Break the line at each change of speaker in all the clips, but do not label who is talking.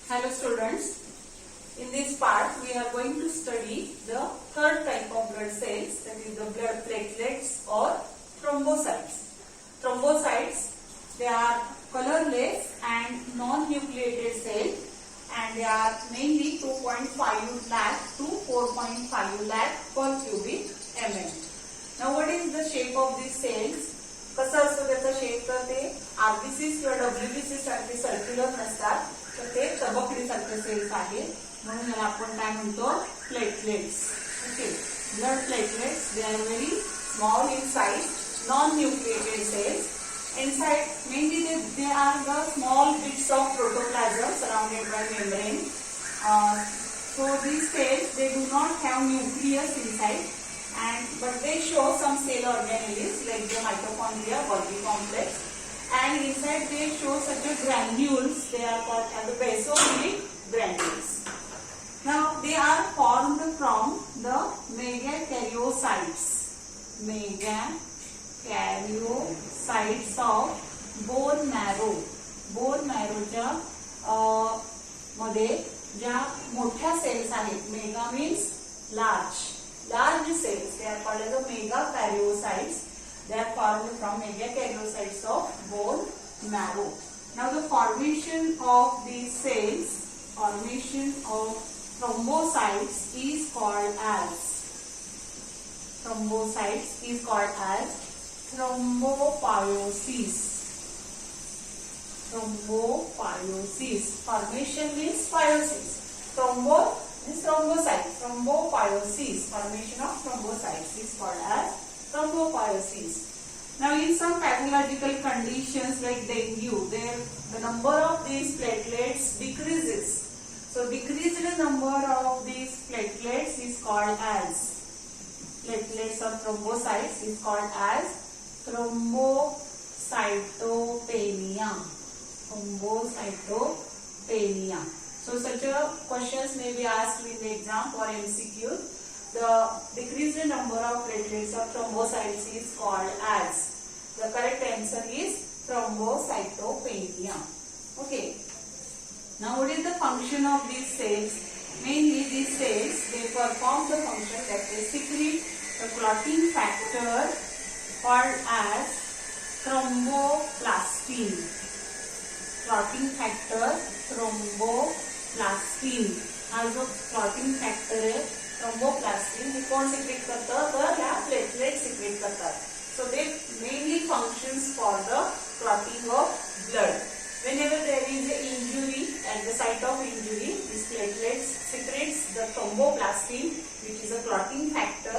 Hello students, in this part we are going to study the third type of blood cells, that is the blood platelets or thrombocytes. Thrombocytes, they are colorless and non-nucleated cells and they are mainly 2.5 lakh to 4.5 lakh per cubic mm. Now what is the shape of these cells? कसं असतं त्याचा shape तर ते RBCs किंवा WBC सारखे circular नसतात तर ते तबकडी सारखे सेल्स आहेत म्हणून याला आपण काय म्हणतो platelets. Okay, blood platelets they are very small in size, non nucleated cells. Inside mainly they are the small bits of protoplasm surrounded by membrane. So these cells they do not have nucleus inside. But they show some cell organelles like the mitochondria, Golgi complex, and inside they show such a granules. They are called as the basophilic granules. Now they are formed from the megakaryocytes. Megakaryocytes of bone marrow. Bone marrowच्या मध्ये ज्या मोठ्या sales आहेत, mega means large. Large cells, they are called as the megakaryocytes. They are formed from megakaryocytes of bone marrow. Now the formation of these cells, formation of thrombocytes is called as thrombopoiesis. Thrombopoiesis. Formation means poiesis. Thrombo is thrombocytes. Thrombopoiesis, formation of thrombocytes is called as thrombopoiesis. Now in some pathological conditions like dengue, the number of these platelets decreases. So decreased number of these platelets is called as platelets of thrombocytes is called as thrombocytopenia. Thrombocytopenia. So such a questions may be asked in the exam for MCQ. The decreased number of platelets of thrombocytes is called as. The correct answer is thrombocytopenia. Okay. Now what is the function of these cells? Mainly these cells they perform the function that they secrete the clotting factor called as thromboplastin. Clotting factor thromboplastin. हा जो clotting factor आहे thromboplastin हे कोण secrete करतं तर ह्या platelet secrete करतात. So they mainly functions for the clotting of blood. Whenever there is a injury, at the site of injury, these platelets secretes the thromboplastin, which is a clotting factor,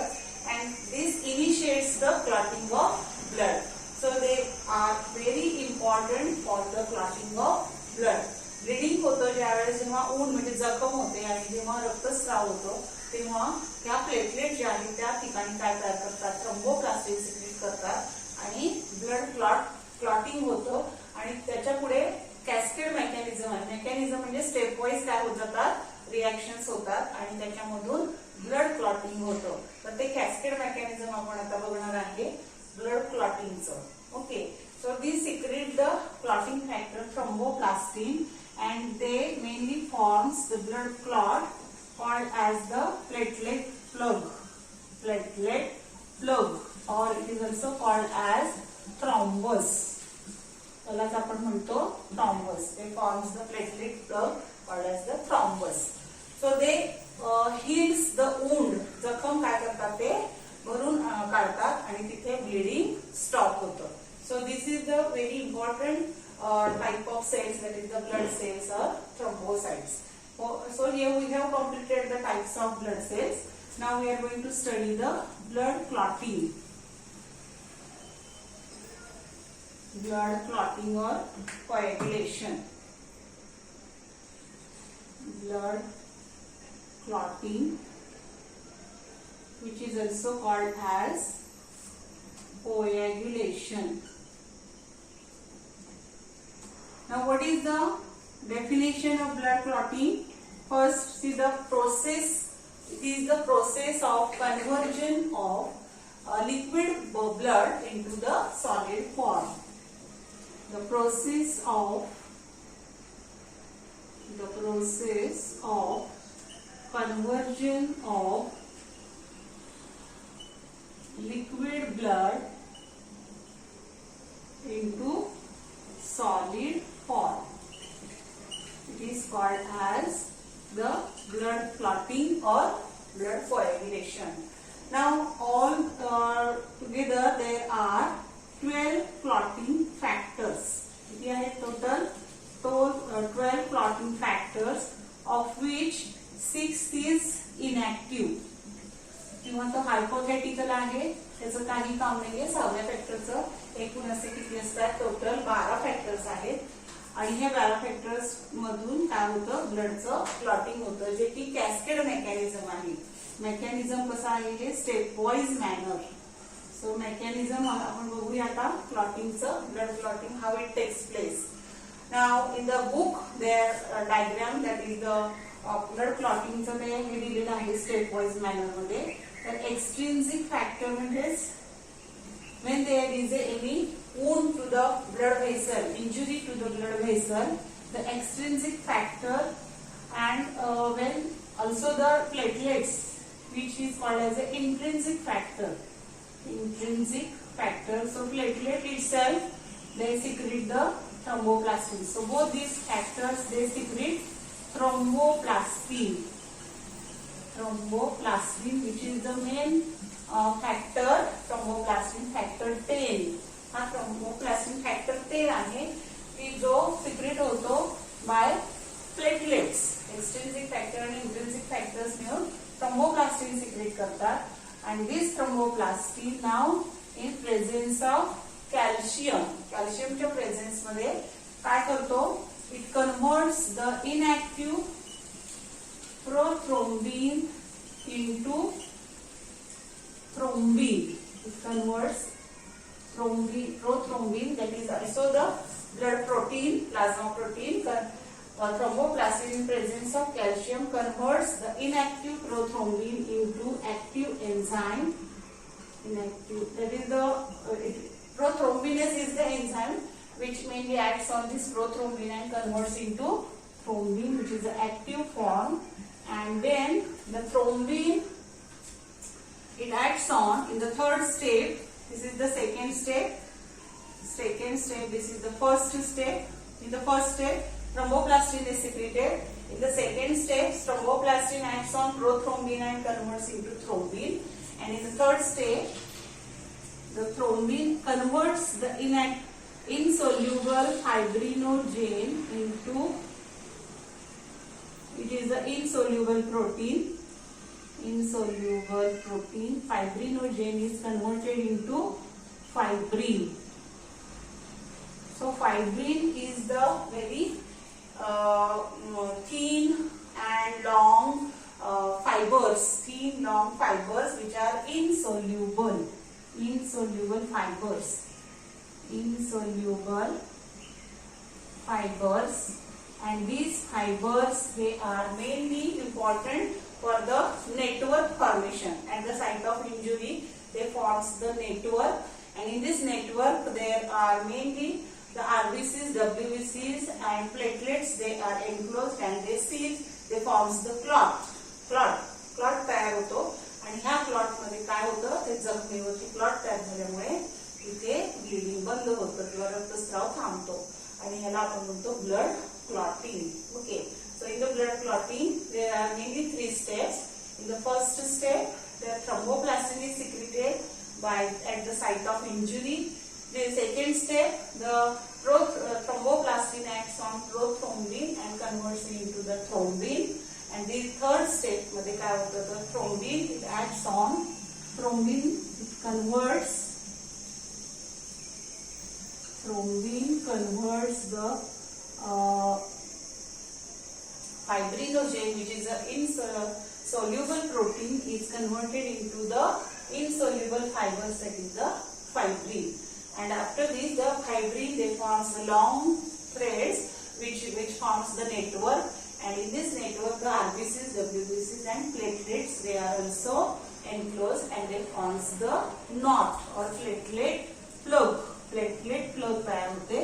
and this initiates the clotting of blood. So they are very important for the clotting of blood. Bleeding होतं ज्यावेळेस जेव्हा ऊन म्हणजे जखम होते आणि जेव्हा रक्तस्राव होतो तेव्हा त्या प्लेटलेट ज्या आहेत त्या ठिकाणी काय तयार करतात, थ्रोम्बोप्लास्टिन सिक्रेट करतात आणि ब्लड क्लॉटिंग होतं आणि त्याच्या पुढे कॅस्केड मेकॅनिझम आहे. मेकॅनिझम म्हणजे स्टेप वाईज काय होत जातात, रिॲक्शन्स होतात आणि त्याच्यामधून ब्लड क्लॉटिंग होतं. तर ते कॅस्केड मेकॅनिझम आपण आता बघणार आहे ब्लड क्लॉटिंगचं. Okay, so these secrete the clotting factor thromboplastin and they mainly forms the blood clot called as the platelet plug. Platelet plug or it is also called as thrombus. त्यालाच आपण म्हणतो thrombus. They forms the platelet plug called as the thrombus. So they heals the wound. जखम काय करतात ते भरून काढतात आणि तिथे ब्लिडिंग स्टॉप होतं. So this is the very important type of cells, that is the blood cells or thrombocytes. So here we have completed the types of blood cells. Now we are going to study the blood clotting. Blood clotting or coagulation. Blood clotting, which is also called as coagulation. Now what is the definition of blood clotting? First, see the process. It is the process of conversion of liquid blood into the solid form. The process of the process of conversion of liquid blood into solid form. It is called as the blood clotting or blood coagulation. Now all together there are 12 clotting factors. किती आहेत total? 12 clotting factors, of which 6 is inactive. किंवा तो hypothetical आहे, त्याचं काही काम नाहीये. 6व्या फॅक्टरचं एकूण असे किती असतात? टोटल 12 फॅक्टर्स आहेत. आणि ह्या 12 फॅक्टर्स मधून काय होतं? ब्लडचं क्लॉटिंग होतं, जे की कॅस्केड मेकॅनिझम आहे. मेकॅनिझम कसं आहे? हे step wise manner. So mechanism आपण बघूया आता क्लॉटिंगचं, blood clotting, how it takes place. Now in the book there diagram that is the blood क्लॉटिंगचं ते हे दिलेलं आहे स्टेप वाईज मॅनर मध्ये. तर एक्सट्रिन्सिक फॅक्टर म्हणजेच when there is any wound to the blood vessel, injury to the blood vessel, the extrinsic factor, and when also the platelets, which is called as the intrinsic factor. Intrinsic factor. So platelet itself, they secrete the thromboplastin. So both these factors, they secrete thromboplastin. Thromboplastin, which is the main factor, thromboplastin factor 10. हा thromboplastin factor 10 आहे, की जो secrete होतो by platelets. Extrinsic factor आणि intrinsic factors मिळून thromboplastin secrete करतात. and this thromboplastin now in presence of calcium, कॅल्शियमच्या presence मध्ये काय करतो? It converts the inactive prothrombin into thrombin. It converts prothrombin, that is also the blood protein, plasma protein. Thromboplastin in presence of calcium converts the inactive prothrombin into active enzyme. Inactive, that is the prothrombinase is the enzyme which mainly acts on this prothrombin and converts into thrombin, which is the active form. And then the thrombin, it acts on in the third step. This is the second step. This is the first step. In the first step, thromboplastin is secreted. In the second step, thromboplastin acts on prothrombin and converts into thrombin. And in the third step, the thrombin converts the insoluble fibrinogen into, it is the insoluble protein. Fibrinogen is converted into fibrin. So fibrin is the very thin and long fibers, which are insoluble fibers, and these fibers, they are mainly important for the network formation. At the site of injury, they forms the network, and in this network there are mainly the RBCs, WBCs and platelets. They are enclosed and they seal, they forms the clot तयार होतो. आणि ह्या clot मध्ये काय होतं? ते जखमेवरती clot तयार झाल्यामुळे इथे ब्लिडिंग बंद होतं किंवा रक्तस्राव थांबतो, आणि ह्याला आपण म्हणतो blood clotting. Okay, so in the blood clotting there are mainly 3 steps. In the first step, the thromboplastin is secreted at the site of injury. The second step, the thromboplastin acts on prothrombin and converts it into the thrombin. And the third step मध्ये काय होतं? The thrombin, it acts on thrombin, it converts the fibrinogen, which is a insoluble protein, is converted into the insoluble fibers, that is the fibrin. And after this, the fibrin, they forms the long threads which forms the network. And in this network, the RBCs, WBCs and platelets, they are also enclosed, and they forms the knot or platelet plug. Platelet plug तयार होते,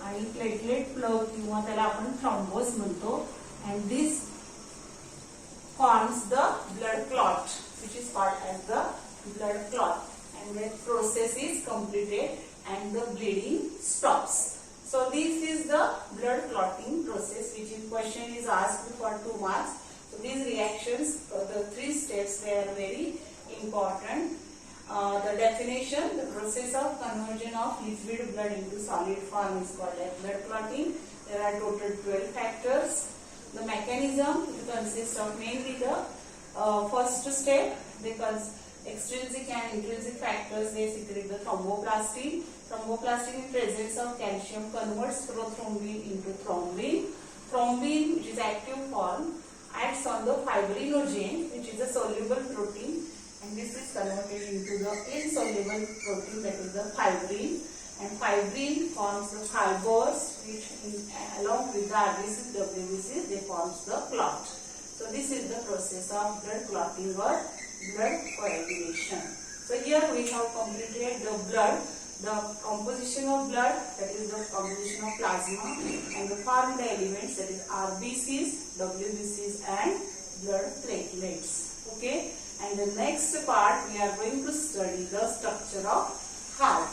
आणि platelet plug किंवा त्याला आपण थ्रॉम्बोस म्हणतो. and this forms the blood clot, which is called as the blood clot, and the process is completed and the bleeding stops. So this is the blood clotting process, which in question is asked for 2 marks. So these reactions, the 3 steps, they are very important. The definition: the process of conversion of liquid blood into solid form is called as blood clotting. There are total 12 factors. The mechanism consists of mainly the first step, because extrinsic and intrinsic factors, they secrete the thromboplastin. Thromboplastin, in presence of calcium, converts prothrombin into thrombin. Thrombin, which is active form, acts on the fibrinogen, which is a soluble protein, and this is converted into the insoluble protein, that is the fibrin. And fibrin forms the fibers, which along with the RBCs, WBCs, they forms the clot. So this is the process of blood clotting or blood coagulation. So here we have completed the blood, the composition of blood, that is the composition of plasma, and the formed elements, that is RBCs, WBCs, and blood platelets. Okay, and the next part we are going to study the structure of heart.